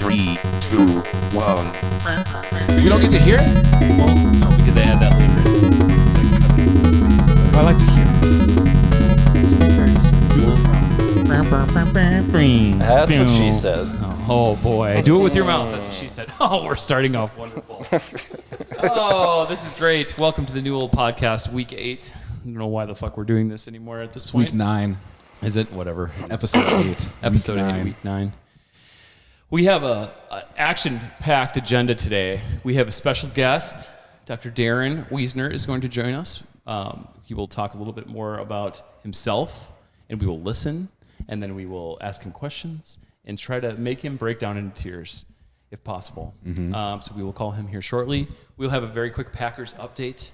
3, 2, 1. We don't get to hear it? Well, no, because they had that later. I like to hear it. That's what she said. Oh boy, do it with your mouth. That's what she said. Oh, we're starting off wonderful. Oh, this is great. Welcome to the New Old Podcast, Week 8. I don't know why the fuck we're doing this anymore at this point. Week 9. Is it? Whatever. Episode 8. Episode 8, Week 9. We have a action-packed agenda today. We have a special guest. Dr. Darin Weisner is going to join us. He will talk a little bit more about himself, and we will listen, and then we will ask him questions and try to make him break down into tears, if possible. So we will call him here shortly. We'll have a very quick Packers update.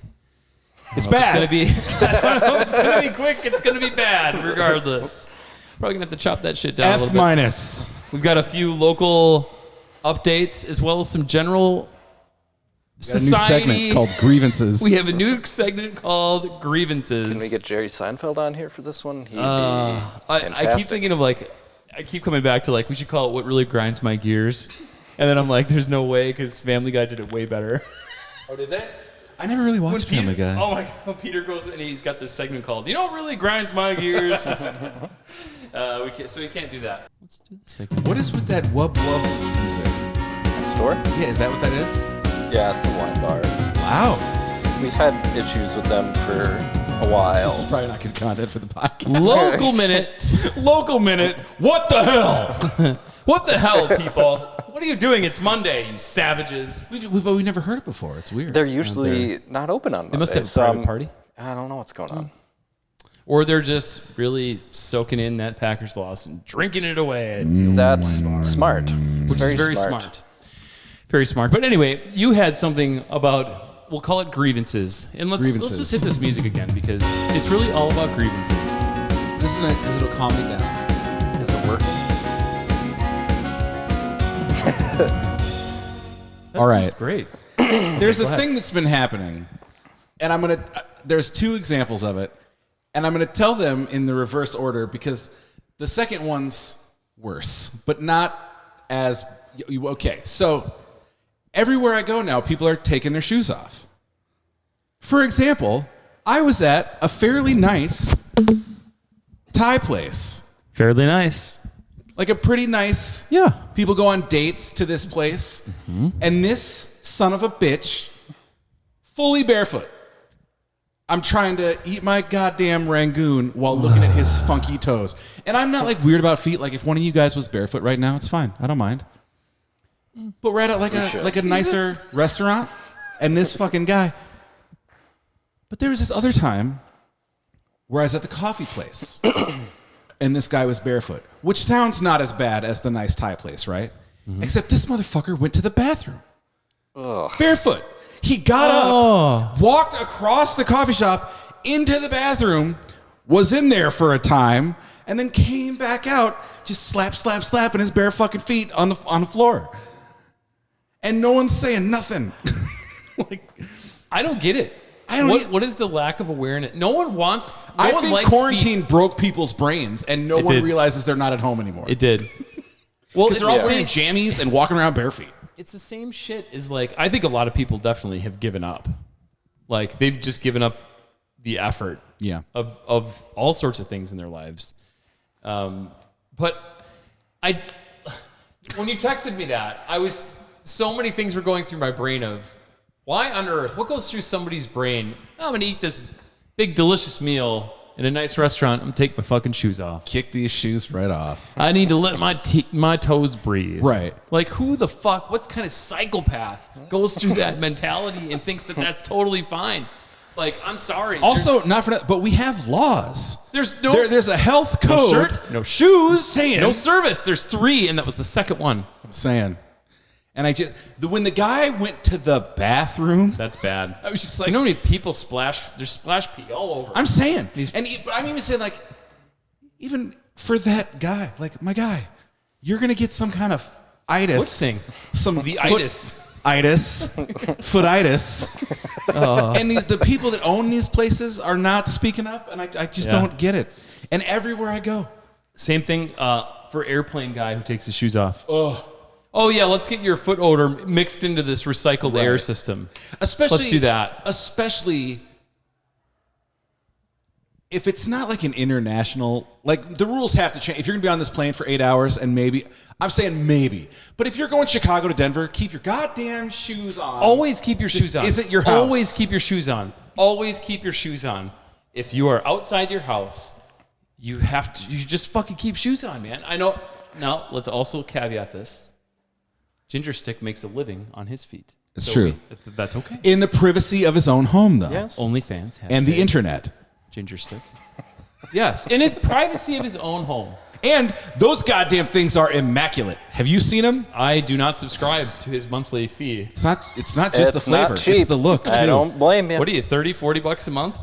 It's bad. It's going to be quick. It's going to be bad, regardless. Probably going to have to chop that shit down a little bit. F-. We've got a few local updates, as well as some general society. A new segment called Grievances. We have a new segment called Grievances. Can we get Jerry Seinfeld on here for this one? He'd be I keep thinking of I keep coming back to we should call it What Really Grinds My Gears. And then I'm like, there's no way, because Family Guy did it way better. Oh, did they? I never really watched Family Guy. Oh my God, Peter goes and he's got this segment called, you know what really grinds my gears? So we can't do that. Let's do this segment. What is with that wub wub music? Next door? Yeah, is that what that is? Yeah, it's a wine bar. Wow. We've had issues with them for a while. This is probably not good content for the podcast. Local minute. Local minute. What the hell? What the hell, people? What are you doing? It's Monday, you savages. We've never heard it before. It's weird. They're usually not open on Monday. They must have a private party. I don't know what's going on. Or they're just really soaking in that Packers loss and drinking it away. That's smart. Which is very smart. Very smart. But anyway, you had something about, we'll call it grievances. And let's just hit this music again, because it's really all about grievances. Listen to it because it'll calm me down. Is it working? All right. Just great. There's a thing that's been happening, and there's two examples of it, and I'm going to tell them in the reverse order because the second one's worse, but not as, okay. So everywhere I go now, people are taking their shoes off. For example, I was at a fairly nice Thai place. Fairly nice. Like a pretty nice, Yeah. people go on dates to this place, and this son of a bitch, fully barefoot. I'm trying to eat my goddamn Rangoon while looking at his funky toes. And I'm not weird about feet. Like if one of you guys was barefoot right now, it's fine. I don't mind. But we're at a nicer restaurant, and this fucking guy. But there was this other time where I was at the coffee place. And this guy was barefoot, which sounds not as bad as the nice Thai place, right? Except this motherfucker went to the bathroom. Ugh. Barefoot. He got up, walked across the coffee shop into the bathroom, was in there for a time, and then came back out, just slapping his bare fucking feet on the floor. And no one's saying nothing. I don't get it. What is the lack of awareness? No one wants. I think quarantine broke people's brains, and no one realizes they're not at home anymore. It did. Well, because they're all wearing jammies and walking around bare feet. It's the same shit as I think a lot of people definitely have given up. They've just given up the effort. Yeah. Of all sorts of things in their lives. But when you texted me that, so many things were going through my brain of, why on earth? What goes through somebody's brain? I'm going to eat this big, delicious meal in a nice restaurant. I'm going to take my fucking shoes off. Kick these shoes right off. I need to let my toes breathe. Right. Who the fuck, what kind of psychopath goes through that mentality and thinks that that's totally fine? I'm sorry. Also, not for that, but we have laws. There's there's a health code. No shirt, no shoes, saying, no service. There's 3, and that was the second one. I'm saying. And when the guy went to the bathroom, that's bad. I was just you know how many people there's splash pee all over. I'm saying, but I'm even saying even for that guy, my guy, you're gonna get some kind of itis. What thing? The itis. Footitis. And the people that own these places are not speaking up, and I just don't get it. And everywhere I go, same thing for airplane guy who takes his shoes off. Oh. Oh yeah, let's get your foot odor mixed into this recycled air system. Let's do that. Especially if it's not like an international, like the rules have to change. If you're gonna be on this plane for 8 hours and I'm saying maybe, but if you're going Chicago to Denver, keep your goddamn shoes on. Always keep your shoes on. Isn't your house. Always keep your shoes on. Always keep your shoes on. If you are outside your house, you just fucking keep shoes on, man. I know. Now, let's also caveat this. Ginger Stick makes a living on his feet. It's true. That's okay. In the privacy of his own home, though. Yes. OnlyFans. And the internet. Ginger Stick. Yes. In the privacy of his own home. And those goddamn things are immaculate. Have you seen them? I do not subscribe to his monthly fee. It's not just the flavor. Not cheap. It's the look, too. I don't blame you. What are you, $30-$40 a month?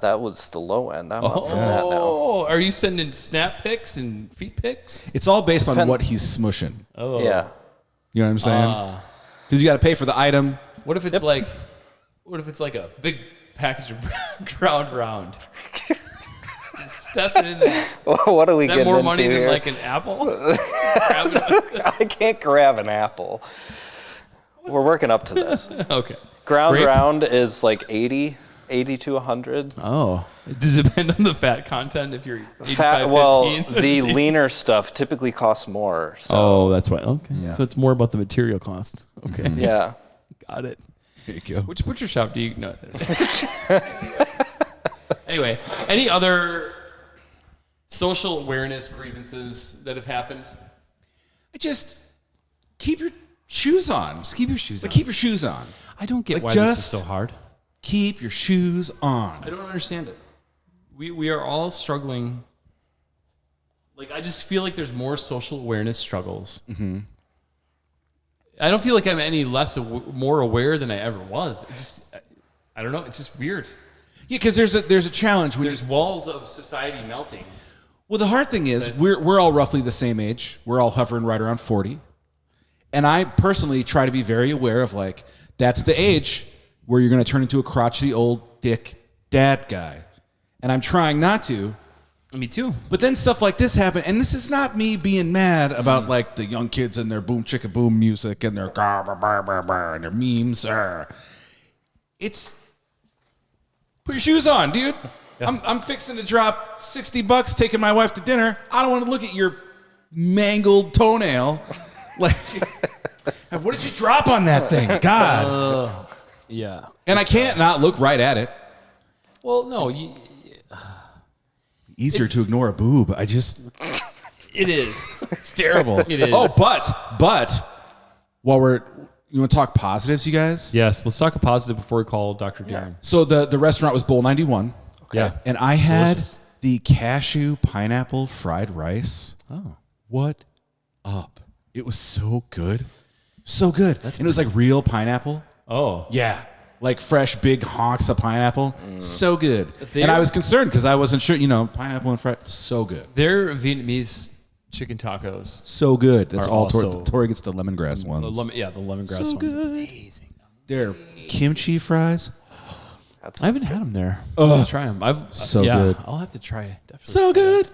That was the low end. I'm up from that now. Oh, are you sending snap pics and feet pics? It's all based on what he's smushing. Oh. Yeah. You know what I'm saying? Because you got to pay for the item. What if it's like a big package of ground round? Just stepping in there. What are we Is that getting more into money here? than like an apple? I can't grab an apple. We're working up to this. Okay. Ground Grape? round is like 80 to 100. Oh. Does it depend on the fat content if you're 85, Well, 15? the leaner stuff typically costs more. So, Oh, that's why. Okay. Yeah. So it's more about the material cost. Okay. yeah. Got it. There you go. Which butcher shop do you know? Anyway, any other social awareness grievances that have happened? Just keep your shoes on. Just keep your shoes on. Keep your shoes on. I don't get Like, why this is just- so hard. Keep your shoes on. I don't understand it. We are all struggling. Like, I just feel like there's more social awareness struggles. Mm-hmm. I don't feel like I'm any more aware than I ever was. I don't know. It's just weird. Yeah, because there's a challenge when There's walls of society melting. Well, the hard thing is we're all roughly the same age. We're all hovering right around 40. And I personally try to be very aware of, like, that's the age where you're going to turn into a crotchety old dick dad guy. And I'm trying not to. Me too. But then stuff like this happen, and this is not me being mad about like the young kids and their boom chicka boom music and their and their memes. It's put your shoes on, dude. Yeah. I'm fixing to drop $60 taking my wife to dinner. I don't want to look at your mangled toenail. Like, what did you drop on that thing? God. Yeah. And I can't not look right at it. Well, no. Easier to ignore a boob. It is. It's terrible. It is. Oh, but while you want to talk positives, you guys? Yes. Let's talk a positive before we call Dr. Darin. So the restaurant was Bowl 91. Okay. Yeah. And I had Delicious. the cashew pineapple fried rice. Oh. What up? It was so good. So good. And it was like real pineapple. Oh. Yeah. Like fresh, big honks of pineapple. So good. And I was concerned because I wasn't sure, pineapple and fried. So good. Their Vietnamese chicken tacos. So good. That's Are all. also- Tori gets the lemongrass ones. The lemongrass So ones. good. Amazing. Their kimchi fries. I haven't had them there. I'll try them. So good. I'll have to try it. Definitely. So good.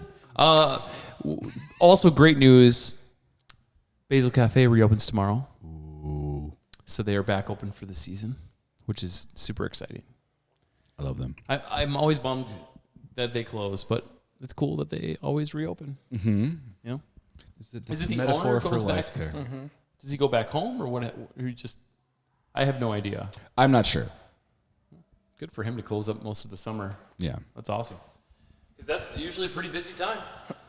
Also, great news. Basil Cafe reopens tomorrow. Ooh. So they are back open for the season, which is super exciting. I love them. I'm always bummed that they close, but it's cool that they always reopen. Mm-hmm. You know? Is it the metaphor owner for goes life back? there? Mm-hmm. Does he go back home or what? Or he just? I have no idea. I'm not sure. Good for him to close up most of the summer. Yeah. That's awesome. Because that's usually a pretty busy time.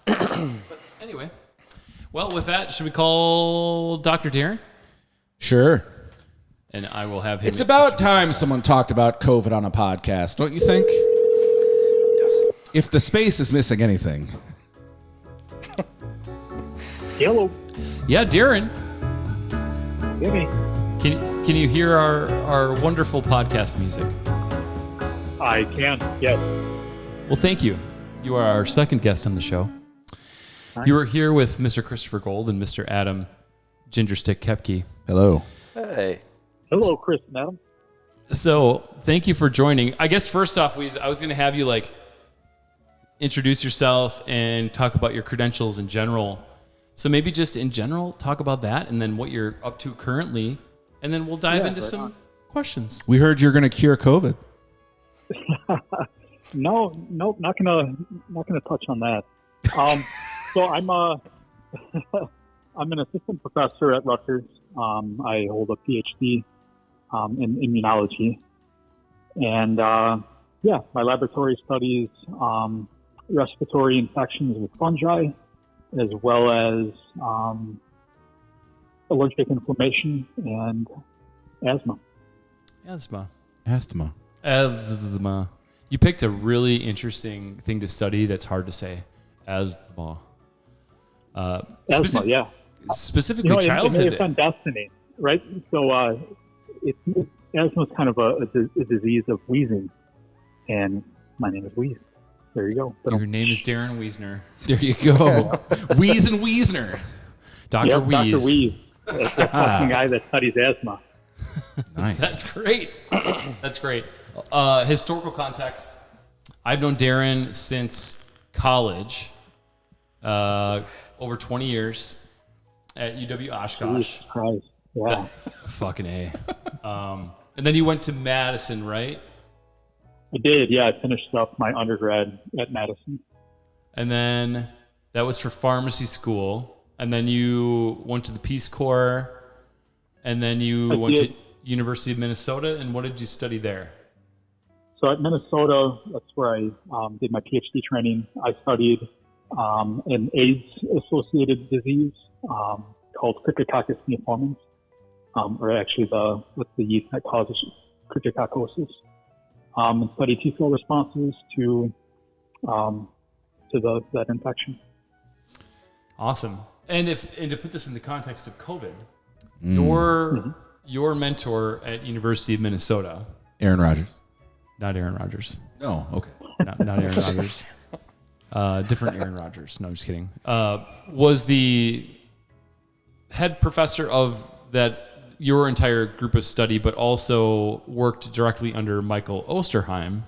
But anyway. Well, with that, should we call Dr. Darin? Sure. And I will have him. It's about introduce time himself. someone talked about COVID on a podcast, don't you think? Yes. If the space is missing anything. Hello. Yeah, Darin. Hear me? Can you hear our wonderful podcast music? I can. Yes. Well, thank you. You are our second guest on the show. Hi. You were here with Mr. Christopher Gold and Mr. Adam Gingerstick Kepke. Hello. Hey. Hello, Chris and Adam. So thank you for joining. I guess first off, I was going to have you introduce yourself and talk about your credentials in general. So maybe just in general, talk about that and then what you're up to currently, and then we'll dive into some questions. We heard you're going to cure COVID. No, not gonna touch on that. So I'm I'm an assistant professor at Rutgers. I hold a PhD in immunology, and my laboratory studies respiratory infections with fungi, as well as allergic inflammation and asthma. Asthma. You picked a really interesting thing to study that's hard to say. Asthma. Asthma, Specifically It childhood. may have been destiny, right? So asthma is kind of a disease of wheezing, and my name is Wheeze. There you go. Your name is Darin Weisner. There you go. Wheeze and Weisner. Dr. Wheeze. Dr. Wheeze. That's the fucking guy that studies asthma. Nice. That's great. That's great. Historical context. I've known Darin since college, over 20 years at UW Oshkosh. Jesus Christ. Yeah. Fucking A. And then you went to Madison, right? I did, yeah. I finished up my undergrad at Madison. And then that was for pharmacy school. And then you went to the Peace Corps. And then you went to University of Minnesota. And what did you study there? So at Minnesota, that's where I did my PhD training. I studied an AIDS-associated disease called Cryptococcus neoformans, or actually what's the yeast that causes cryptococcosis, and studied T-cell responses to that infection. Awesome. And to put this in the context of COVID, your mentor at University of Minnesota, Aaron Rodgers. not Aaron Rodgers, No, okay. not Aaron Rodgers, different Aaron Rodgers. No, I'm just kidding. Was the head professor of that your entire group of study, but also worked directly under Michael Osterheim,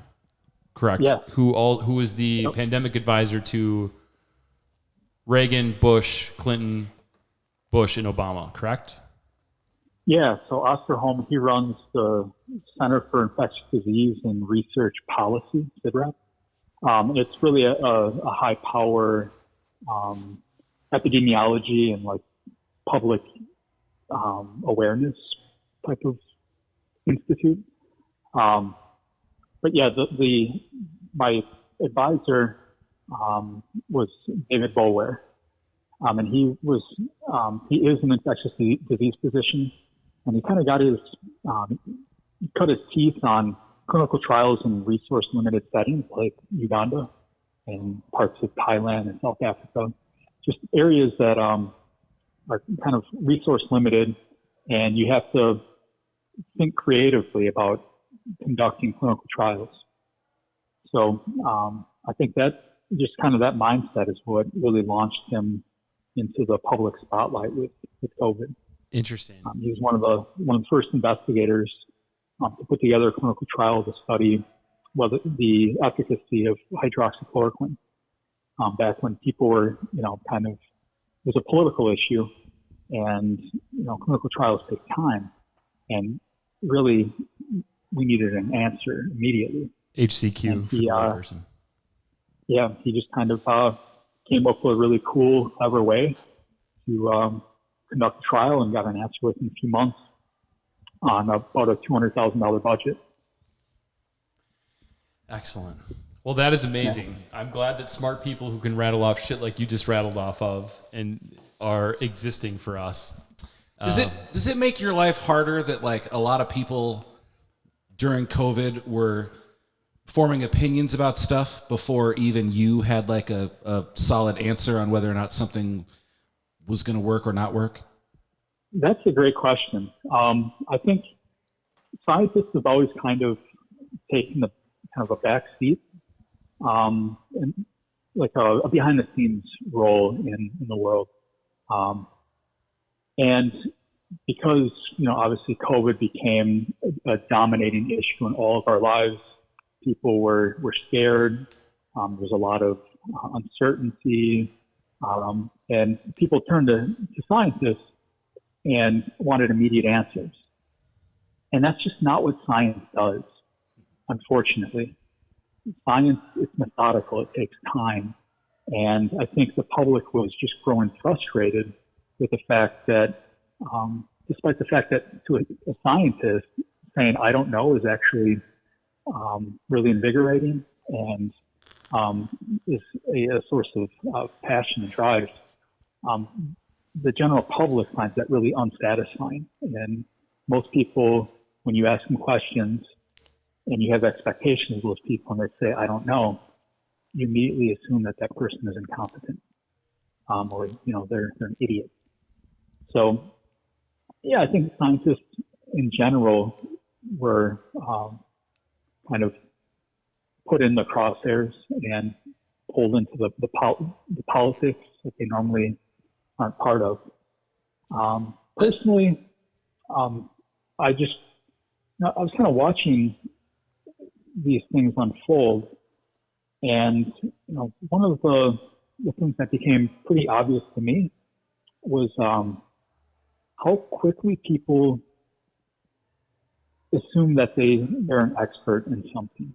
correct? Yeah. Who was the pandemic advisor to Reagan, Bush, Clinton, Bush, and Obama, correct? Yeah, so Osterholm, he runs the Center for Infectious Disease and Research Policy, CIDRAP. It's really a high-power epidemiology and like public awareness type of institute. But yeah, my advisor was David Boulware, and he is an infectious disease physician, and he kind of got cut his teeth on clinical trials in resource limited settings like Uganda and parts of Thailand and South Africa, just areas that are kind of resource limited, and you have to think creatively about conducting clinical trials. So I think that just kind of that mindset is what really launched him into the public spotlight with COVID. Interesting. He was one of the first investigators to put together a clinical trial to study the efficacy of hydroxychloroquine back when people were, kind of, it was a political issue, and clinical trials take time, and really we needed an answer immediately. HCQ for the person. Yeah, he just kind of came up with a really cool, clever way to conduct a trial and got an answer within a few months on about a $200,000 budget. Excellent. Well, that is amazing. Yeah. I'm glad that smart people who can rattle off shit like you just rattled off of and are existing for us. Does it make your life harder that like a lot of people during COVID were forming opinions about stuff before even you had like a solid answer on whether or not something was going to work or not work? That's a great question. I think scientists have always kind of taken a back seat, and like a behind the scenes role in the world. And because, obviously COVID became a dominating issue in all of our lives, people were scared. There's a lot of uncertainty. And people turned to scientists and wanted immediate answers. And that's just not what science does, unfortunately. Science is methodical. It takes time. And I think the public was just growing frustrated with the fact that, despite the fact that to a scientist saying, I don't know, is actually really invigorating and is a source of passion and drive. The general public finds that really unsatisfying. And most people, when you ask them questions and you have expectations of those people and they say, I don't know, you immediately assume that that person is incompetent or, they're an idiot. So, yeah, I think scientists in general were kind of put in the crosshairs and pulled into the politics that they normally aren't part of. Personally, I was kind of watching these things unfold, and one of the things that became pretty obvious to me was how quickly people assume that they're an expert in something.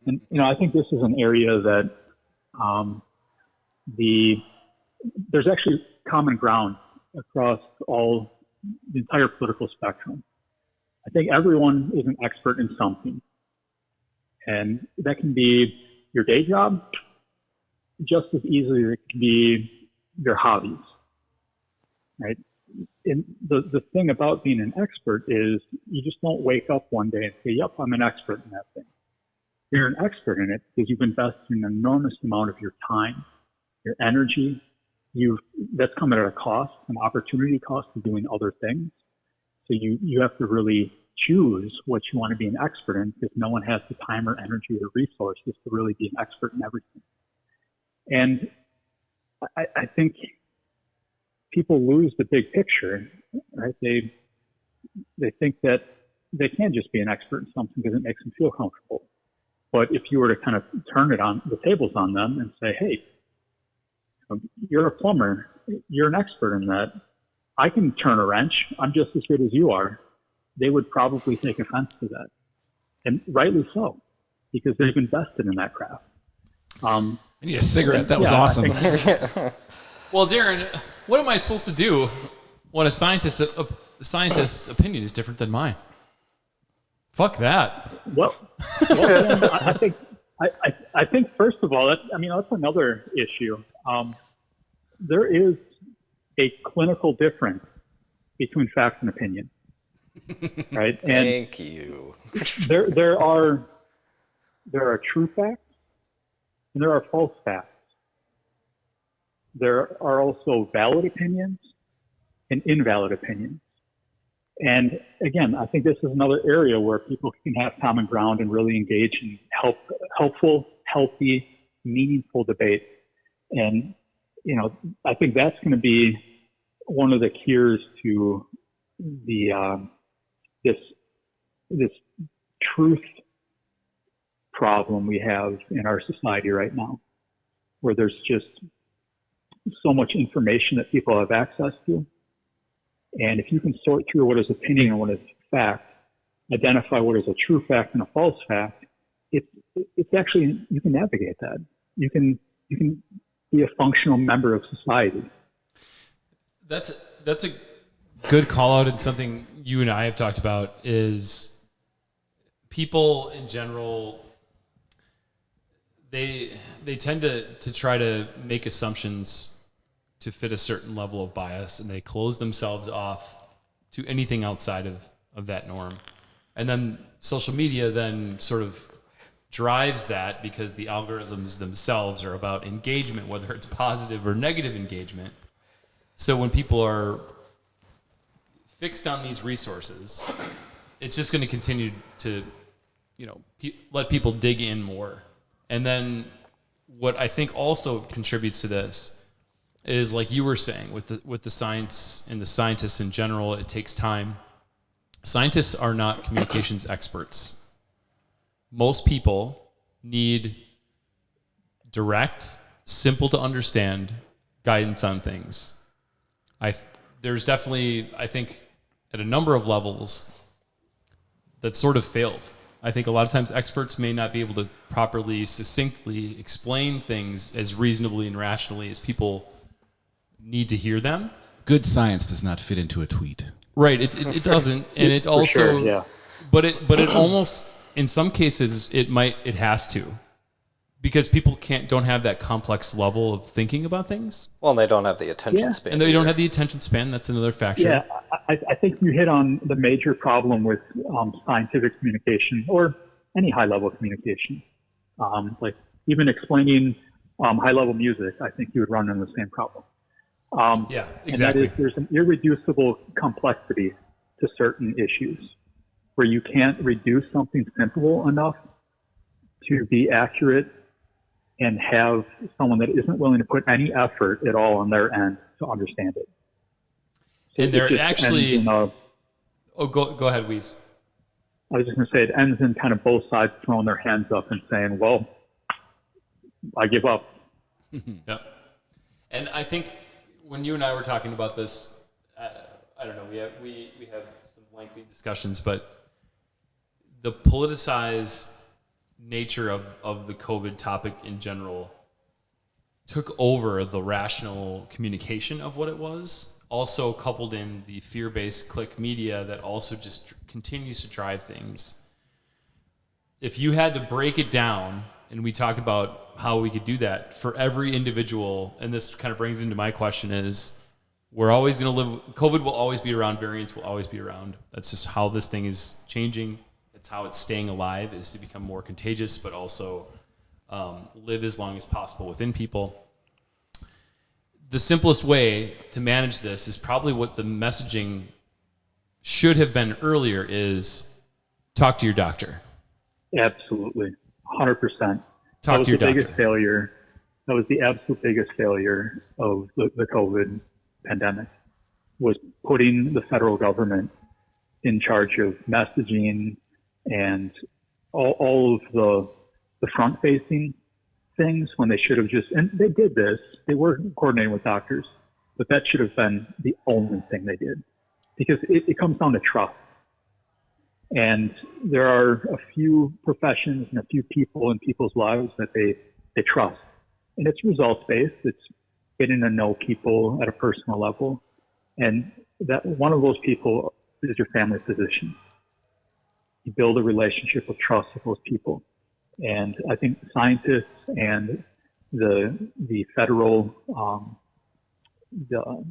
And I think this is an area that there's actually common ground across the entire political spectrum. I think everyone is an expert in something. And that can be your day job just as easily as it can be your hobbies, right? And the thing about being an expert is you just don't wake up one day and say, yep, I'm an expert in that thing. You're an expert in it because you've invested an enormous amount of your time, your energy. That's come at a cost, an opportunity cost of doing other things. So you have to really choose what you want to be an expert in, because no one has the time or energy or resources to really be an expert in everything. And I think people lose the big picture, right? They think that they can just be an expert in something because it makes them feel comfortable. But if you were to kind of turn it on the tables on them and say, hey, you're a plumber, you're an expert in that, I can turn a wrench, I'm just as good as you are, they would probably take offense to that. And rightly so, because they've invested in that craft. I need a cigarette. That was awesome. Well, Darin, what am I supposed to do when a scientist's opinion is different than mine? Fuck that. Well, I think first of all, that's another issue. There is a clinical difference between fact and opinion, right? And Thank you. there are true facts and there are false facts. There are also valid opinions and invalid opinions. And again, I think this is another area where people can have common ground and really engage in helpful, healthy, meaningful debate. And, I think that's going to be one of the cures to this truth problem we have in our society right now, where there's just so much information that people have access to. And if you can sort through what is opinion and what is fact, identify what is a true fact and a false fact, it's actually, you can navigate that. You can be a functional member of society. That's a good call out, and something you and I have talked about is people in general, they tend to try to make assumptions to fit a certain level of bias, and they close themselves off to anything outside of that norm. And then social media then sort of drives that, because the algorithms themselves are about engagement, whether it's positive or negative engagement. So when people are fixed on these resources, it's just going to continue to, let people dig in more. And then what I think also contributes to this is, like you were saying, with the science and the scientists in general, it takes time. Scientists are not communications experts. Most people need direct, simple to understand guidance on things. There's definitely, I think, at a number of levels that sort of failed. I think a lot of times experts may not be able to properly, succinctly explain things as reasonably and rationally as people need to hear them. Good science does not fit into a tweet. Right, it doesn't, and it also, sure, yeah. but it almost, in some cases, it has to, because people don't have that complex level of thinking about things. Well, they don't have the attention span. And they don't have the attention span. That's another factor. Yeah, I think you hit on the major problem with scientific communication or any high-level communication. Like even explaining high-level music, I think you would run into the same problem. Yeah, exactly. And that is, there's an irreducible complexity to certain issues where you can't reduce something simple enough to be accurate and have someone that isn't willing to put any effort at all on their end to understand it. So and they're actually... go ahead, Weiss. I was just going to say it ends in kind of both sides throwing their hands up and saying, well, I give up. Yeah. And I think when you and I were talking about this, I don't know, we have some lengthy discussions, but the politicized nature of the COVID topic in general took over the rational communication of what it was, also coupled in the fear-based click media that also just continues to drive things. If you had to break it down, and we talked about how we could do that for every individual, and this kind of brings into my question is, we're always going to live, COVID will always be around, variants will always be around. That's just how this thing is changing. It's how it's staying alive, is to become more contagious, but also live as long as possible within people. The simplest way to manage this is probably what the messaging should have been earlier, is talk to your doctor. Absolutely. 100%. Talk to your doctor. Biggest failure. That was the absolute biggest failure of the COVID pandemic, was putting the federal government in charge of messaging and all of the front-facing things, when they should have just, and they did this, they were coordinating with doctors, but that should have been the only thing they did, because it comes down to trust. And there are a few professions and a few people in people's lives that they trust. And it's results-based. It's getting to know people at a personal level. And that one of those people is your family physician. You build a relationship of trust with those people. And I think scientists and the federal,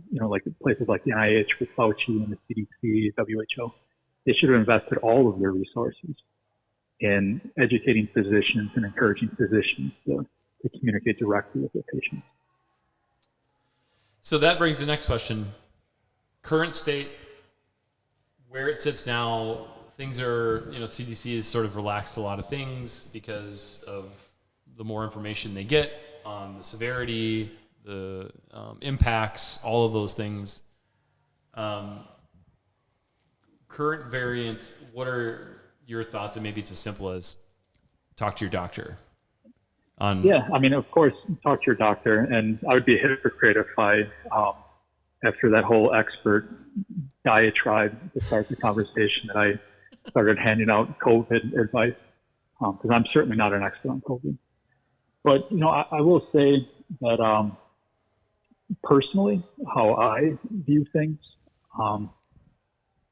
like places like the NIH with Fauci and the CDC, WHO, they should have invested all of their resources in educating physicians and encouraging physicians to communicate directly with their patients. So that brings the next question. Current state, where it sits now, things are, CDC has sort of relaxed a lot of things because of the more information they get on the severity, the impacts, all of those things. Current variant, what are your thoughts? And maybe it's as simple as talk to your doctor. Yeah, I mean, of course, talk to your doctor. And I would be a hypocrite if I, after that whole expert diatribe to start the conversation, that I started handing out COVID advice, because I'm certainly not an expert on COVID. But, I will say that personally, how I view things,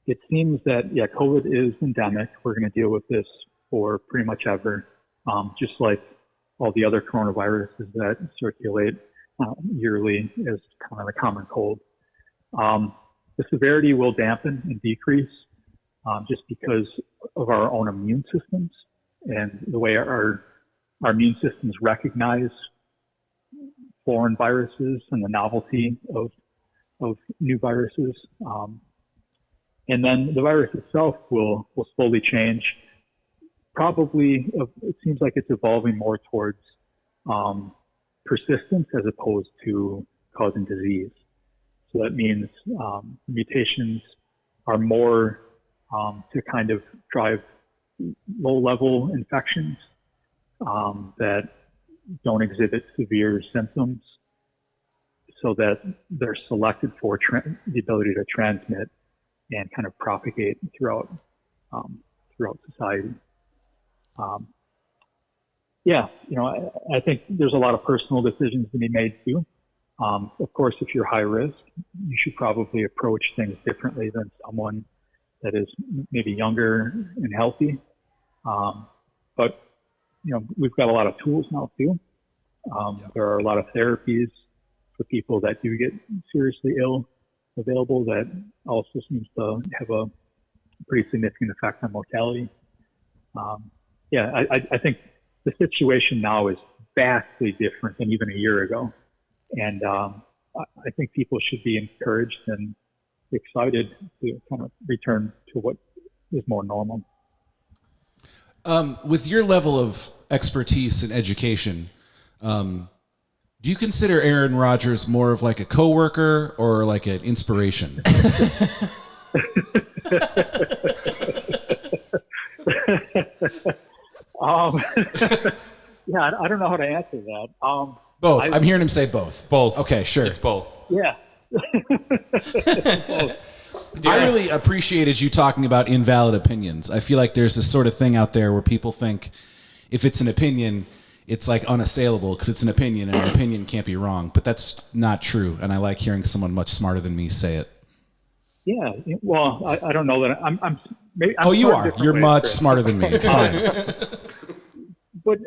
it seems that, COVID is endemic. We're going to deal with this for pretty much ever, just like all the other coronaviruses that circulate yearly as kind of a common cold. The severity will dampen and decrease just because of our own immune systems and the way our immune systems recognize foreign viruses and the novelty of new viruses. And then the virus itself will slowly change. Probably, it seems like it's evolving more towards persistence as opposed to causing disease. So that means mutations are more to kind of drive low-level infections that don't exhibit severe symptoms. so that they're selected for the ability to transmit and kind of propagate throughout society. I think there's a lot of personal decisions to be made too. Of course, if you're high risk, you should probably approach things differently than someone that is maybe younger and healthy. But we've got a lot of tools now too. There are a lot of therapies for people that do get seriously ill available that also seems to have a pretty significant effect on mortality. I think the situation now is vastly different than even a year ago. And I think people should be encouraged and excited to kind of return to what is more normal. With your level of expertise and education, do you consider Aaron Rodgers more of like a coworker or like an inspiration? I don't know how to answer that. Both. I'm hearing him say both. Both. Okay, sure. It's both. Yeah. I really appreciated you talking about invalid opinions. I feel like there's this sort of thing out there where people think if it's an opinion, it's like unassailable because it's an opinion and an opinion can't be wrong. But that's not true. And I like hearing someone much smarter than me say it. Yeah. Well, I don't know that I'm you are. You're much smarter than me. It's fine. But,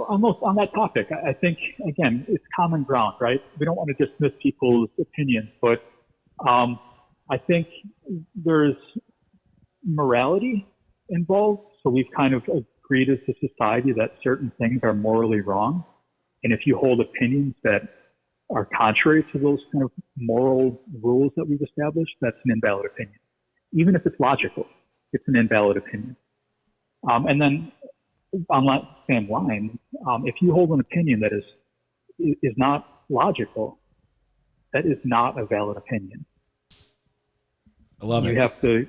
almost on that topic, I think, again, it's common ground, right? We don't want to dismiss people's opinions, but I think there's morality involved. So we've kind of agreed as a society that certain things are morally wrong. And if you hold opinions that are contrary to those kind of moral rules that we've established, that's an invalid opinion. Even if it's logical, it's an invalid opinion. And then on that same line, if you hold an opinion that is not logical, that is not a valid opinion. I love it. You have to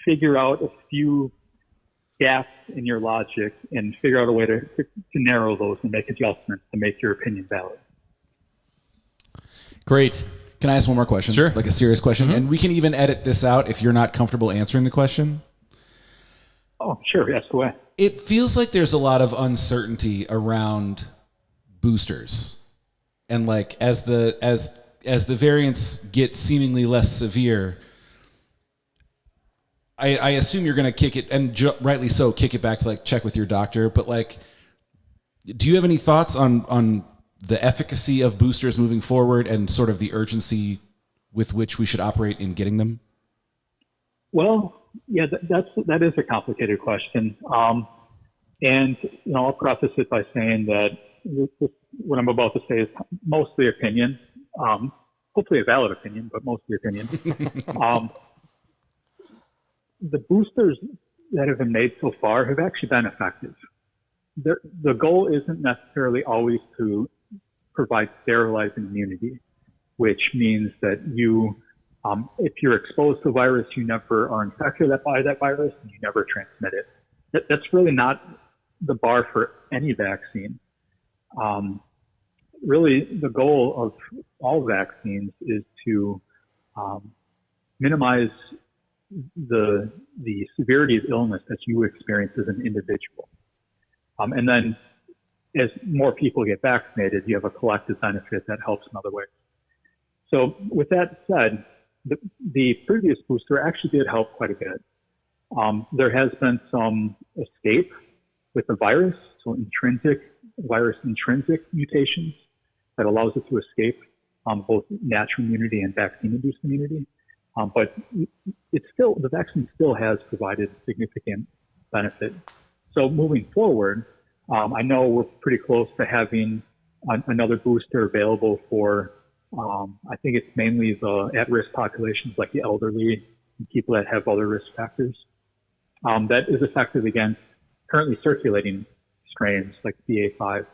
figure out a few gaps in your logic and figure out a way to narrow those and make adjustments to make your opinion valid. Great. Can I ask one more question? Sure. Like a serious question? Mm-hmm. And we can even edit this out if you're not comfortable answering the question. Oh, sure. Yes, go ahead. It feels like there's a lot of uncertainty around boosters. And like as the variants get seemingly less severe, I assume you're going to kick it, and rightly so, kick it back to like check with your doctor. But like, do you have any thoughts on the efficacy of boosters moving forward and sort of the urgency with which we should operate in getting them? Well, yeah, that is a complicated question. And I'll preface it by saying that what I'm about to say is mostly opinion, hopefully a valid opinion, but mostly opinion. The boosters that have been made so far have actually been effective. The goal isn't necessarily always to provide sterilizing immunity, which means that you, if you're exposed to a virus, you never are infected by that virus and you never transmit it. That's really not the bar for any vaccine. Really, the goal of all vaccines is to minimize the severity of illness that you experience as an individual. And then as more people get vaccinated, you have a collective benefit that helps in other ways. So with that said, the previous booster actually did help quite a bit. There has been some escape with the virus, so virus intrinsic mutations that allows it to escape both natural immunity and vaccine-induced immunity. But the vaccine still has provided significant benefit. So moving forward, I know we're pretty close to having another booster available for, I think it's mainly the at-risk populations like the elderly and people that have other risk factors. That is effective against currently circulating strains like BA5.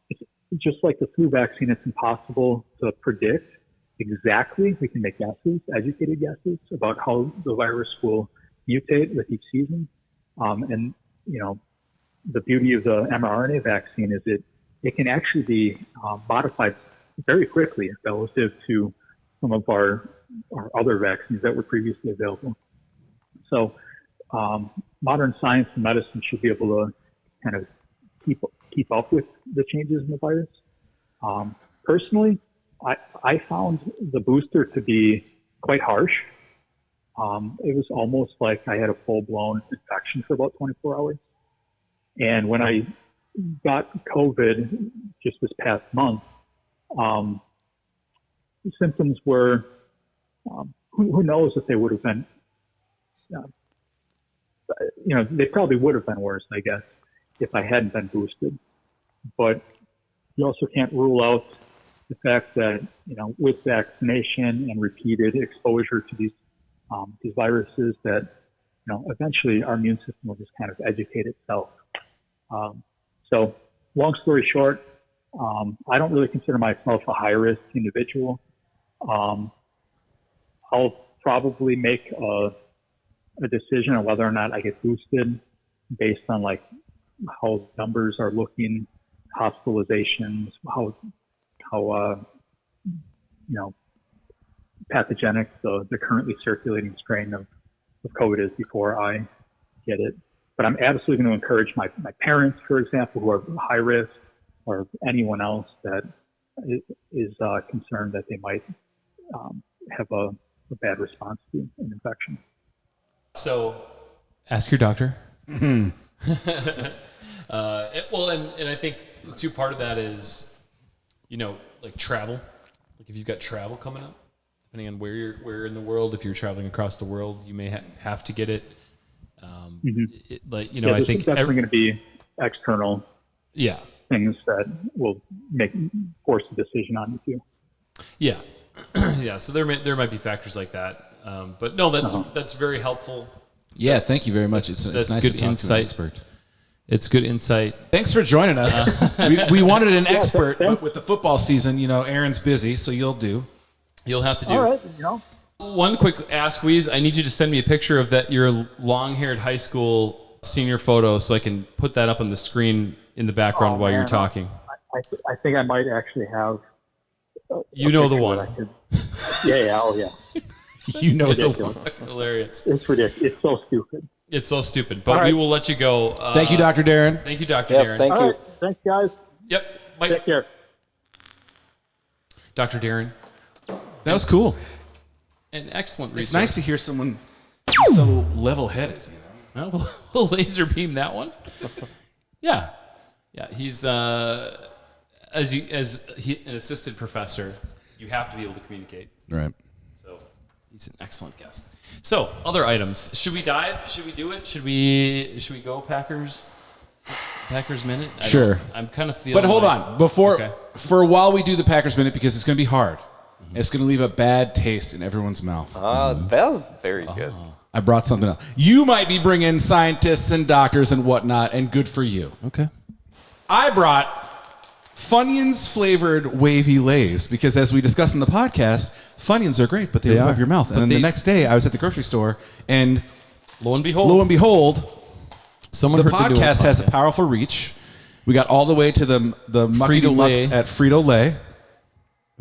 It's just like the flu vaccine, it's impossible to predict exactly. We can make guesses, educated guesses about how the virus will mutate with each season. And, the beauty of the mRNA vaccine is it can actually be modified very quickly relative to some of our other vaccines that were previously available. So modern science and medicine should be able to kind of keep up with the changes in the virus. Personally, I found the booster to be quite harsh. It was almost like I had a full-blown infection for about 24 hours. And when I got COVID just this past month, the symptoms were, who knows if they would have been, they probably would have been worse, I guess, if I hadn't been boosted. But you also can't rule out the fact that, with vaccination and repeated exposure to these viruses, that, eventually our immune system will just kind of educate itself. So long story short, I don't really consider myself a high-risk individual. I'll probably make a decision on whether or not I get boosted based on like how numbers are looking, hospitalizations, how pathogenic the currently circulating strain of COVID is before I get it. But I'm absolutely going to encourage my parents, for example, who are high risk, or anyone else that is concerned that they might have a bad response to an infection. So, ask your doctor. And I think too, part of that is, like travel. Like if you've got travel coming up, depending on where in the world, if you're traveling across the world, you may have to get it. I think definitely going to be external. Yeah. Things that will force a decision on you too. Yeah. Yeah. So there might be factors like that. But no, that's very helpful. Yeah. Thank you very much. It's nice good to talk insight. to an expert. It's good insight. Thanks for joining us. we wanted an expert, but with the football season, Aaron's busy, so you'll have to do. All right. One quick ask, Weez. I need you to send me a picture of your long-haired high school senior photo so I can put that up on the screen in the background while you're talking. I think I might actually have. The one. Yeah. Oh, yeah. The one. Hilarious. It's ridiculous. It's so stupid. It's so stupid, but we will let you go. Thank you, Dr. Darin. Thank you, Dr. Yes, Darin. thank you. Right. Thanks, guys. Yep. Bye. Take care. Dr. Darin. That was cool. An excellent resource. It's nice to hear someone be so level-headed. We'll laser beam that one. Yeah. He's an assistant professor. You have to be able to communicate. Right. So he's an excellent guest. So other items. Should we dive? Should we do it? Should we go Packers minute? Sure. I'm kind of feeling. But hold on, while we do the Packers minute, because it's going to be hard. It's going to leave a bad taste in everyone's mouth. That was very good. I brought something else. You might be bringing scientists and doctors and whatnot, and good for you. Okay. I brought Funyans flavored wavy Lays because, as we discussed in the podcast, Funyans are great, but they wipe your mouth. And then the next day, I was at the grocery store, and lo and behold, the podcast has a powerful reach. We got all the way to the Frito-Lay at Frito-Lay.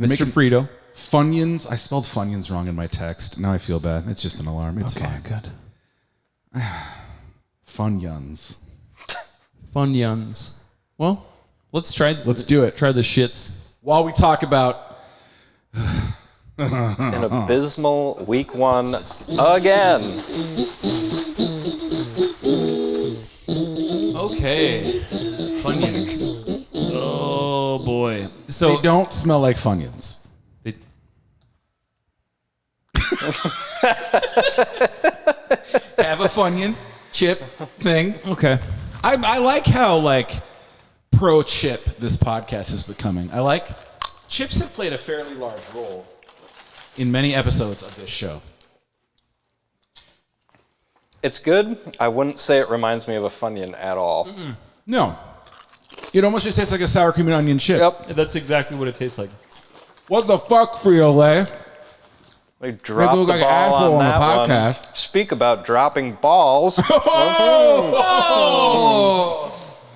Mr. Frito. Funyans. I spelled Funyans wrong in my text. Now I feel bad. It's just an alarm. It's fine. Good. Funyans. Well, let's try. Let's do it. Try the shits. While we talk about An abysmal week one again. Okay. Funyans. Oh boy. So they don't smell like Funyans. Have a Funyan chip thing. Okay. I like how pro chip this podcast is becoming. I like chips have played a fairly large role in many episodes of this show. It's good. I wouldn't say it reminds me of a Funyun at all. Mm-mm. No. It almost just tastes like a sour cream and onion chip. Yep. That's exactly what it tastes like. What the fuck, Frito-Lay? They dropped the like ball an asshole on that on the podcast. one. Speak about dropping balls.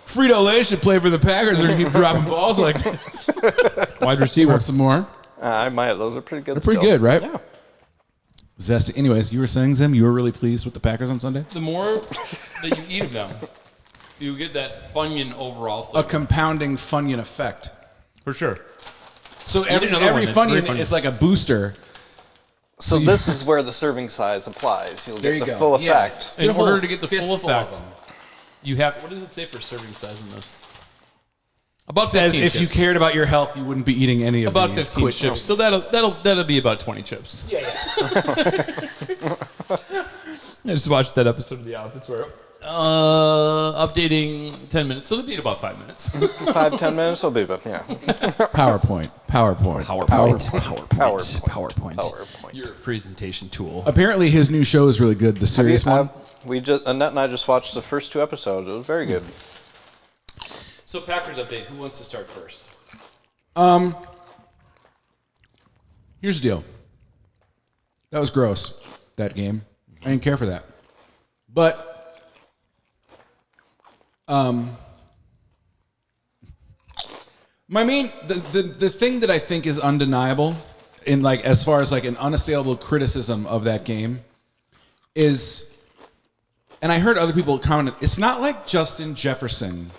Frito-Lay should play for the Packers. They're going to keep dropping balls like this. Wide receiver. Want some more? I might. Those are pretty good. They're pretty good, right? Yeah. Zesty. Anyways, you were saying, Zim, you were really pleased with the Packers on Sunday? The more that you eat of them, you get that Funyun overall flavor. A compounding Funyun effect. For sure. So Eat every another one, it's very Funyun Funyun. is like a booster. So this is where the serving size applies. You'll There get you the go. full Yeah. effect. In Get a whole order to get the full fistful of effect, them. you have, what does it say for serving size in this? About Says 15 if chips. you cared about your health, you wouldn't be eating any of About these. 15 Quit. chips. So that'll be about 20 chips. Yeah. I just watched that episode of The Office where updating 10 minutes. So it'll be in about 5 minutes. 5-10 minutes will be, but yeah. PowerPoint. PowerPoint. Your presentation tool. Apparently, his new show is really good. The serious one. Annette and I just watched the first 2 episodes. It was very good. So Packers update. Who wants to start first? Here's the deal. That was gross. That game. I didn't care for that. But, the thing that I think is undeniable in like as far as like an unassailable criticism of that game is, and I heard other people comment, it's not like Justin Jefferson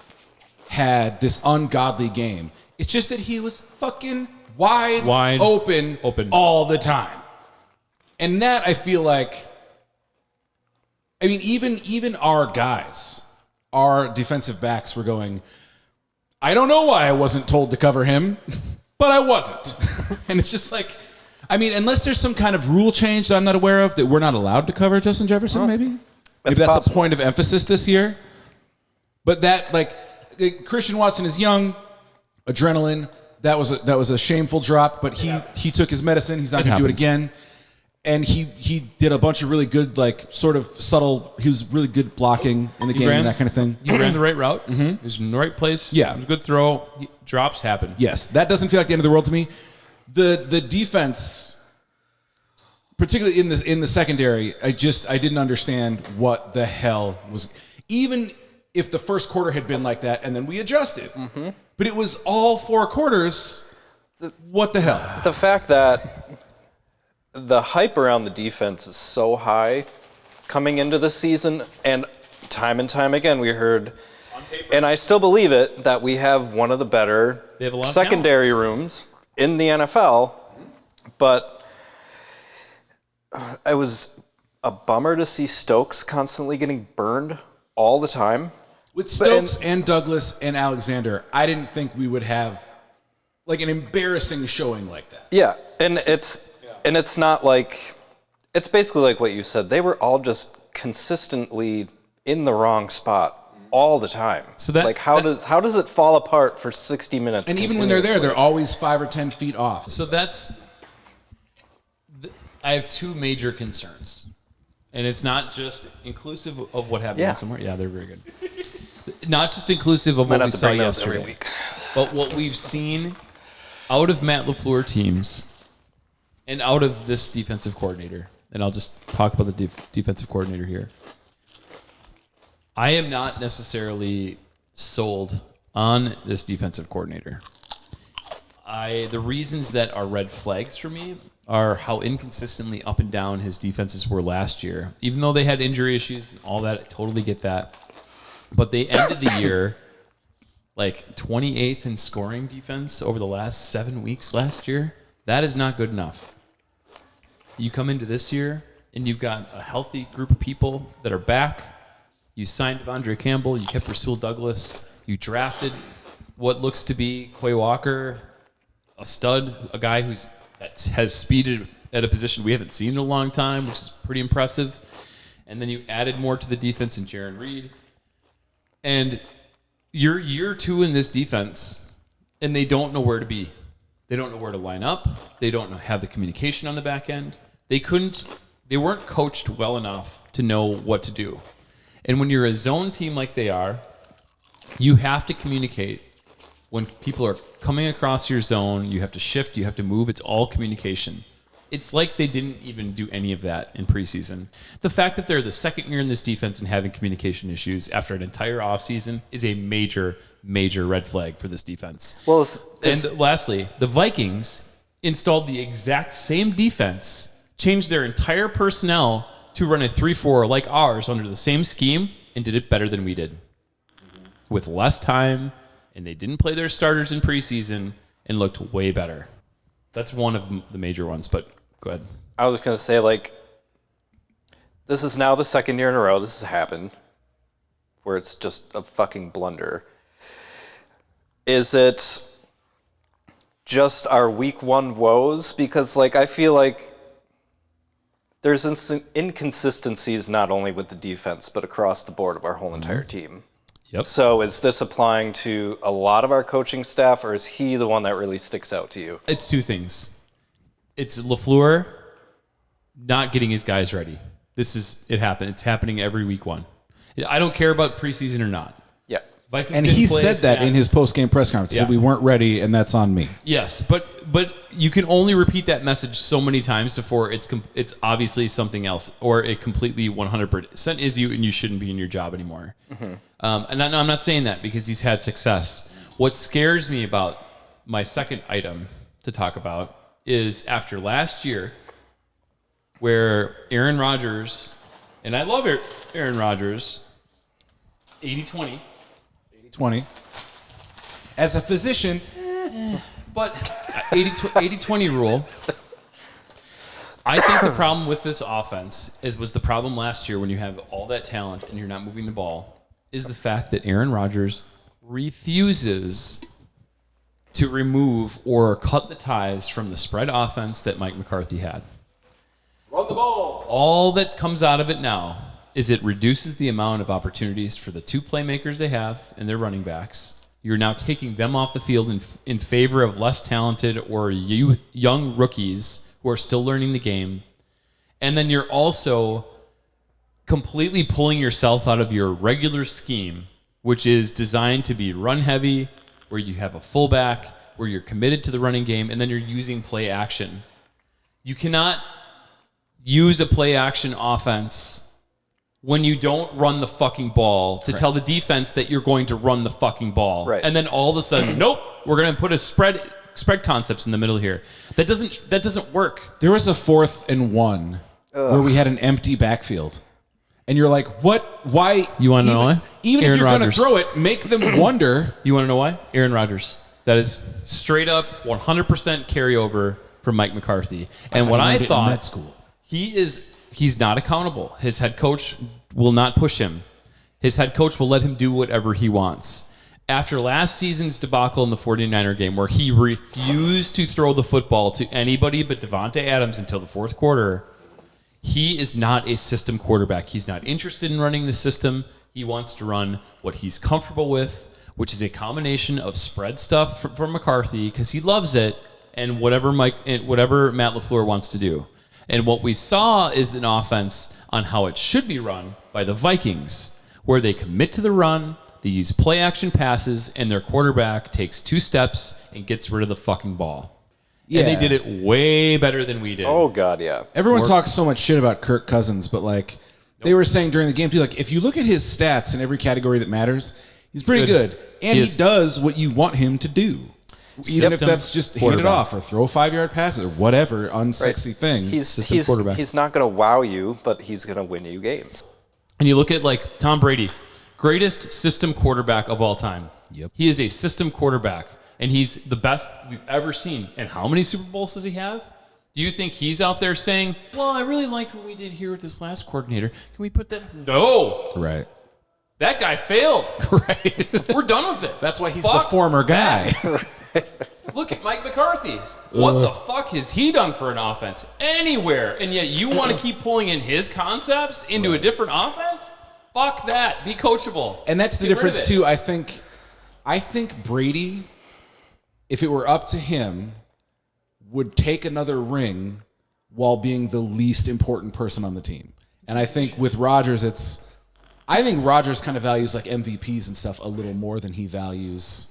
had this ungodly game. It's just that he was fucking wide open all the time. And that I feel like, I mean, even our guys, our defensive backs were going, I don't know why I wasn't told to cover him, but I wasn't. And it's just like, I mean, unless there's some kind of rule change that I'm not aware of that we're not allowed to cover Justin Jefferson, maybe that's possible. a point of emphasis this year. But that, like, Christian Watson is young, adrenaline. That was a shameful drop, but he took his medicine. He's not going to do it again. And he did a bunch of really good, like, sort of subtle. He was really good blocking in the game and that kind of thing. You ran the right route. Mm-hmm. He was in the right place. Yeah. It was a good throw. Drops happen. Yes, that doesn't feel like the end of the world to me. The defense, particularly in the secondary, I didn't understand what the hell was. Even if the first quarter had been like that, and then we adjusted, but it was all 4 quarters. What the hell? The fact that the hype around the defense is so high coming into the season, and time again we heard, and I still believe it, that we have one of the better They have a lot of secondary rooms in the NFL, but it was a bummer to see Stokes constantly getting burned all the time. With Stokes and Douglas and Alexander, I didn't think we would have like an embarrassing showing like that. Yeah, and it's not like, it's basically like what you said. They were all just consistently in the wrong spot all the time. So that, like how does it fall apart for 60 minutes? And even when they're there, they're always 5 or 10 feet off. So I have 2 major concerns. And it's not just inclusive of what happened somewhere. Yeah, they're very good. Not just inclusive of what we saw yesterday, but what we've seen out of Matt LaFleur teams and out of this defensive coordinator. And I'll just talk about the defensive coordinator here. I am not necessarily sold on this defensive coordinator. The reasons that are red flags for me are how inconsistently up and down his defenses were last year. Even though they had injury issues and all that, I totally get that. But they ended the year like 28th in scoring defense over the last 7 weeks last year. That is not good enough. You come into this year and you've got a healthy group of people that are back. You signed Devondre Campbell. You kept Rasul Douglas. You drafted what looks to be Quay Walker, a stud, a guy that has speed at a position we haven't seen in a long time, which is pretty impressive. And then you added more to the defense in Jaron Reed. And you're year 2 in this defense, and they don't know where to be. They don't know where to line up. They don't have the communication on the back end. They weren't coached well enough to know what to do. And when you're a zone team like they are, you have to communicate. When people are coming across your zone, you have to shift, you have to move. It's all communication. It's like they didn't even do any of that in preseason. The fact that they're the second year in this defense and having communication issues after an entire offseason is a major, major red flag for this defense. Well, And lastly, the Vikings installed the exact same defense, changed their entire personnel to run a 3-4 like ours under the same scheme, and did it better than we did. With less time, and they didn't play their starters in preseason and looked way better. That's one of the major ones, but go ahead. I was going to say, like, this is now the second year in a row this has happened where it's just a fucking blunder. Is it just our week one woes? Because, like, I feel like there's inconsistencies not only with the defense, but across the board of our whole entire team. Yep. So is this applying to a lot of our coaching staff, or is he the one that really sticks out to you? It's two things. It's LaFleur not getting his guys ready. It happened. It's happening every week one. I don't care about preseason or not. Yeah. Vikings And didn't he play said a that snap. in his post-game press conference. He Yeah. said we weren't ready, and that's on me. Yes, but you can only repeat that message so many times before it's obviously something else, or it completely 100% is you, and you shouldn't be in your job anymore. Mm-hmm. And I'm not saying that because he's had success. What scares me about my second item to talk about is after last year, where Aaron Rodgers, and I love Aaron Rodgers, 80-20. 20. As a physician, But 80-20 rule. I think the problem with this offense was the problem last year when you have all that talent and you're not moving the ball, is the fact that Aaron Rodgers refuses to remove or cut the ties from the spread offense that Mike McCarthy had. run the ball. All that comes out of it now is it reduces the amount of opportunities for the two playmakers they have and their running backs. You're now taking them off the field in favor of less talented or young rookies who are still learning the game. And then you're also completely pulling yourself out of your regular scheme, which is designed to be run heavy, where you have a fullback, where you're committed to the running game, and then you're using play action. You cannot use a play action offense when you don't run the fucking ball to tell the defense that you're going to run the fucking ball. Right. And then all of a sudden, nope, we're going to put a spread concepts in the middle here. That doesn't work. There was a 4th and 1 where we had an empty backfield. And you're like, what? Why? You wanna know why? Even Aaron if you're going to Rodgers. throw it, make them wonder. You want to know why? Aaron Rodgers. That is straight up 100% carryover from Mike McCarthy. And what I learned it in thought, med school. he's not accountable. His head coach will not push him. His head coach will let him do whatever he wants. After last season's debacle in the 49er game, where he refused to throw the football to anybody but Devontae Adams until the fourth quarter, he is not a system quarterback. He's not interested in running the system. He wants to run what he's comfortable with, which is a combination of spread stuff from McCarthy, because he loves it, and whatever Matt LaFleur wants to do. And what we saw is an offense on how it should be run by the Vikings, where they commit to the run, they use play action passes, and their quarterback takes 2 steps and gets rid of the fucking ball. Yeah. And they did it way better than we did. Oh, God, yeah. Everyone talks so much shit about Kirk Cousins, but like they were saying during the game too, like if you look at his stats in every category that matters, he's pretty good. And he does what you want him to do. Even if that's just hand it off or throw a 5-yard pass or whatever unsexy thing. System quarterback. He's not going to wow you, but he's going to win you games. And you look at like Tom Brady, greatest system quarterback of all time. Yep. He is a system quarterback, and he's the best we've ever seen. And how many Super Bowls does he have? Do you think he's out there saying, well, I really liked what we did here with this last coordinator. Can we put that? No. Right. That guy failed. Right. We're done with it. That's why he's the former guy. Look at Mike McCarthy. What the fuck has he done for an offense anywhere? And yet you want to keep pulling in his concepts into a different offense? Fuck that. Be coachable. And that's the Get rid of difference it. too. I think Brady, if it were up to him, would take another ring while being the least important person on the team. And I think with Rodgers, I think Rodgers kind of values like MVPs and stuff a little more than he values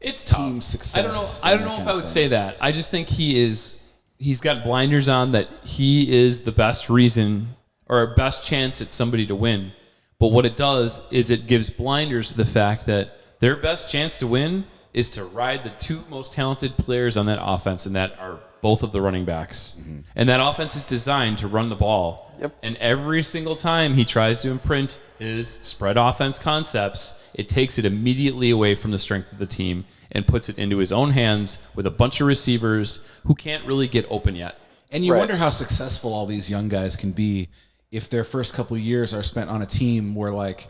It's team tough. success. I don't know if I would say that. I just think he's he's got blinders on that he is the best reason or best chance at somebody to win. But what it does is it gives blinders to the fact that their best chance to win is to ride the two most talented players on that offense, and that are both of the running backs. And that offense is designed to run the ball. Yep. And every single time he tries to imprint his spread offense concepts, it takes it immediately away from the strength of the team and puts it into his own hands with a bunch of receivers who can't really get open yet. And you Right. wonder how successful all these young guys can be if their first couple of years are spent on a team where like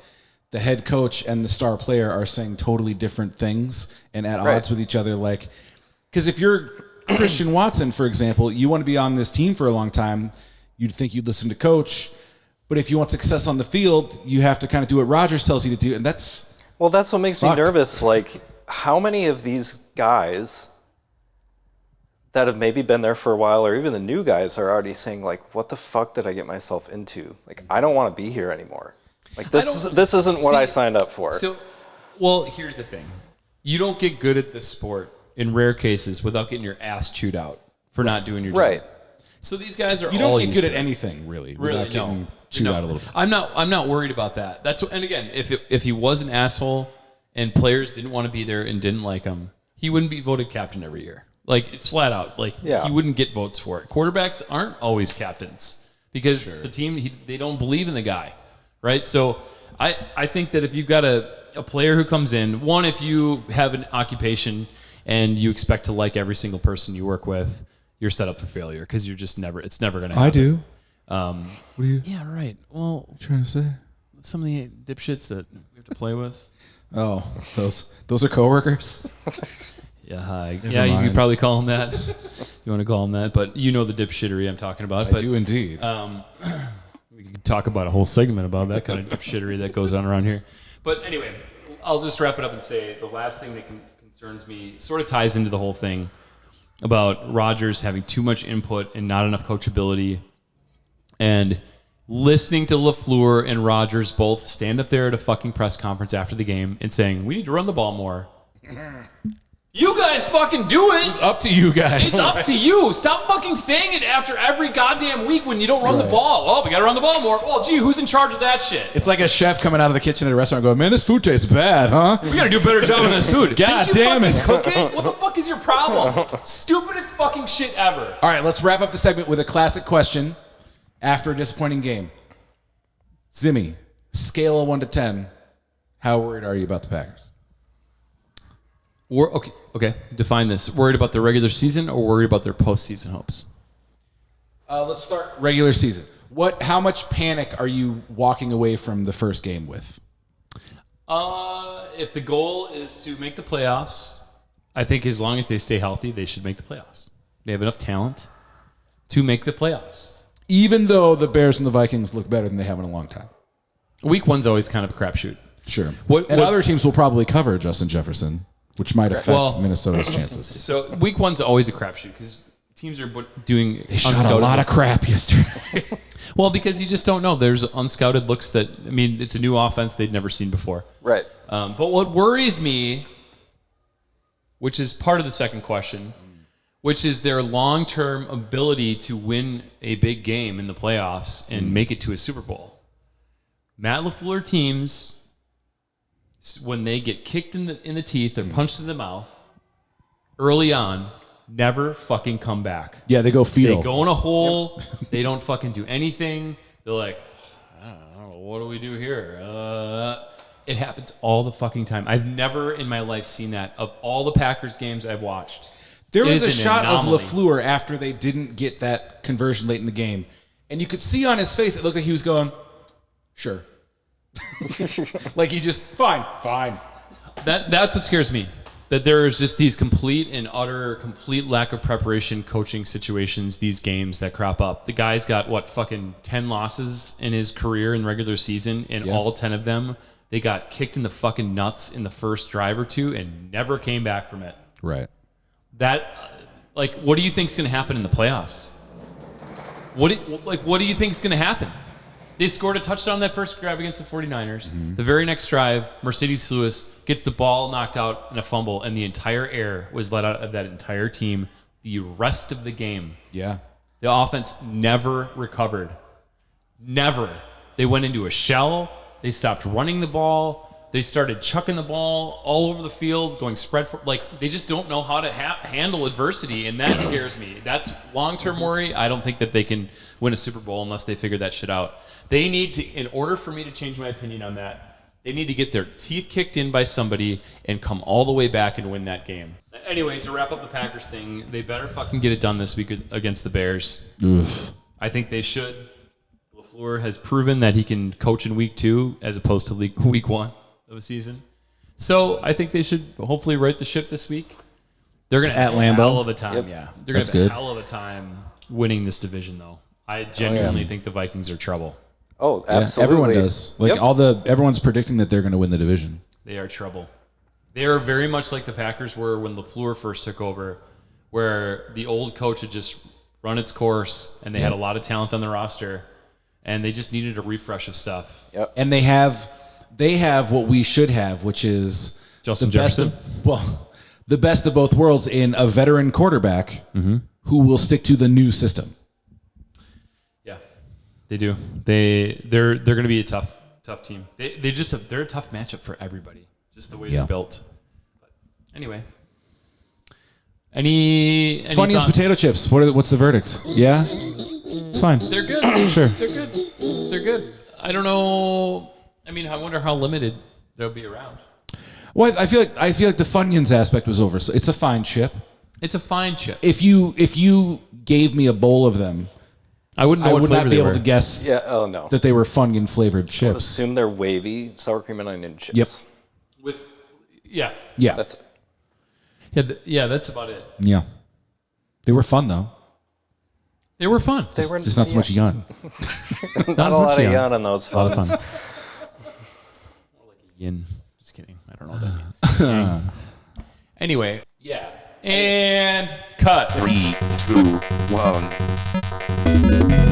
the head coach and the star player are saying totally different things and at odds with each other. Like, because if you're Christian Watson, for example, you want to be on this team for a long time, you'd think you'd listen to coach. But if you want success on the field, you have to kind of do what Rodgers tells you to do. And that's Well, that's what makes me fucked. nervous. Like, how many of these guys that have maybe been there for a while, or even the new guys, are already saying, like, what the fuck did I get myself into? Like, I don't want to be here anymore. Like, this isn't what I signed up for. So, well, here's the thing. You don't get good at this sport, in rare cases, without getting your ass chewed out for not doing your job. Right. So these guys are you all don't get used good to at it. anything really Really, without getting no. chewed No. out a little bit. I'm not worried about that. That's and again, if he was an asshole and players didn't want to be there and didn't like him, he wouldn't be voted captain every year. Like, it's flat out. Like, Yeah. he wouldn't get votes for it. Quarterbacks aren't always captains because the team they don't believe in the guy, right? So I think that if you've got a player who comes in, one, if you have an occupation and you expect to like every single person you work with, you're set up for failure because it's never going to happen. I do. What are you Yeah, right. Well, trying to say? some of the dipshits that we have to play with. Oh, those are coworkers. Yeah, hi. Never Yeah, you mind. could probably call him that. You want to call him that, but you know the dipshittery I'm talking about. I But do indeed. we could talk about a whole segment about that kind of dipshittery that goes on around here. But anyway, I'll just wrap it up and say the last thing that concerns me sort of ties into the whole thing about Rodgers having too much input and not enough coachability, and listening to LaFleur and Rodgers both stand up there at a fucking press conference after the game and saying, we need to run the ball more. You guys fucking do it. It's up to you guys. It's up to you. Stop fucking saying it after every goddamn week when you don't run the ball. Oh, we got to run the ball more. Well, gee, who's in charge of that shit? It's like a chef coming out of the kitchen at a restaurant going, man, this food tastes bad, huh? We got to do a better job on this food. God Didn't you damn it. fucking cook it? What the fuck is your problem? Stupidest fucking shit ever. All right, let's wrap up the segment with a classic question after a disappointing game. Zimmy, scale of 1 to 10, how worried are you about the Packers? Okay. Define this. Worried about their regular season or worried about their postseason hopes? Let's start regular season. How much panic are you walking away from the first game with? If the goal is to make the playoffs, I think as long as they stay healthy, they should make the playoffs. They have enough talent to make the playoffs. Even though the Bears and the Vikings look better than they have in a long time. Week one's always kind of a crapshoot. Sure. What- Other teams will probably cover Justin Jefferson, which might affect Minnesota's chances. So week one's always a crapshoot because teams are doing They shot a lot of crap yesterday. Well, because you just don't know. There's unscouted looks that, I mean, it's a new offense they'd never seen before. Right. But what worries me, which is part of the second question, which is their long-term ability to win a big game in the playoffs and make it to a Super Bowl. Matt LaFleur teams, when they get kicked in the teeth or punched in the mouth early on, never fucking come back. Yeah, they go fetal. They go in a hole. They don't fucking do anything. They're like, I don't know, what do we do here? It happens all the fucking time. I've never in my life seen that. Of all the Packers games I've watched, There it was is a an shot anomaly. of LaFleur after they didn't get that conversion late in the game. And you could see on his face, it looked like he was going, sure. Like he just, fine. That's what scares me. That there's just these complete lack of preparation coaching situations, these games that crop up. The guy's got, fucking 10 losses in his career in regular season, and all 10 of them, they got kicked in the fucking nuts in the first drive or two and never came back from it. Right. What do you think's going to happen in the playoffs? What do you think's going to happen? They scored a touchdown that first drive against the 49ers. Mm-hmm. The very next drive, Mercedes Lewis gets the ball knocked out in a fumble, and the entire air was let out of that entire team the rest of the game. Yeah. The offense never recovered. Never. They went into a shell. They stopped running the ball. They started chucking the ball all over the field, going spread for, like, they just don't know how to handle adversity, and that scares me. That's long-term worry. I don't think that they can win a Super Bowl unless they figure that shit out. They need to, in order for me to change my opinion on that, they need to get their teeth kicked in by somebody and come all the way back and win that game. Anyway, to wrap up the Packers thing, they better fucking get it done this week against the Bears. Oof. I think they should. LaFleur has proven that he can coach in week 2 as opposed to week 1 of a season. So I think they should hopefully right the ship this week. They're going to have a hell of a time. Yeah, they're going to have a hell of a time winning this division, though. I genuinely think the Vikings are trouble. Oh, absolutely. Everyone does. Like everyone's predicting that they're going to win the division. They are trouble. They are very much like the Packers were when LaFleur first took over, where the old coach had just run its course and they had a lot of talent on the roster, and they just needed a refresh of stuff. Yep. And they have what we should have, which is Justin Jefferson. The best of both worlds in a veteran quarterback who will stick to the new system. Yeah, they do. They're going to be a tough team. They're a tough matchup for everybody, just the way they're built. But anyway, any Funyans potato chips. What's the verdict? Yeah, it's fine. They're good. Sure, they're good. I don't know. I mean, I wonder how limited they'll be around. Well, I feel like the Funyans aspect was over. So it's a fine chip. It's a fine chip. If you gave me a bowl of them, I wouldn't know I what would flavor not be they able were. to guess no. that they were Funyun flavored chips. Assume they're wavy sour cream and onion chips. Yep. Yeah. That's it. Yeah, that's about it. Yeah. They were fun though. They were fun. They were Just not so much yawn. not a lot of yawn on those A lot of phones. fun. More like a yin. Just kidding. I don't know what that means. Anyway. Yeah. And cut. 3, 2, 1.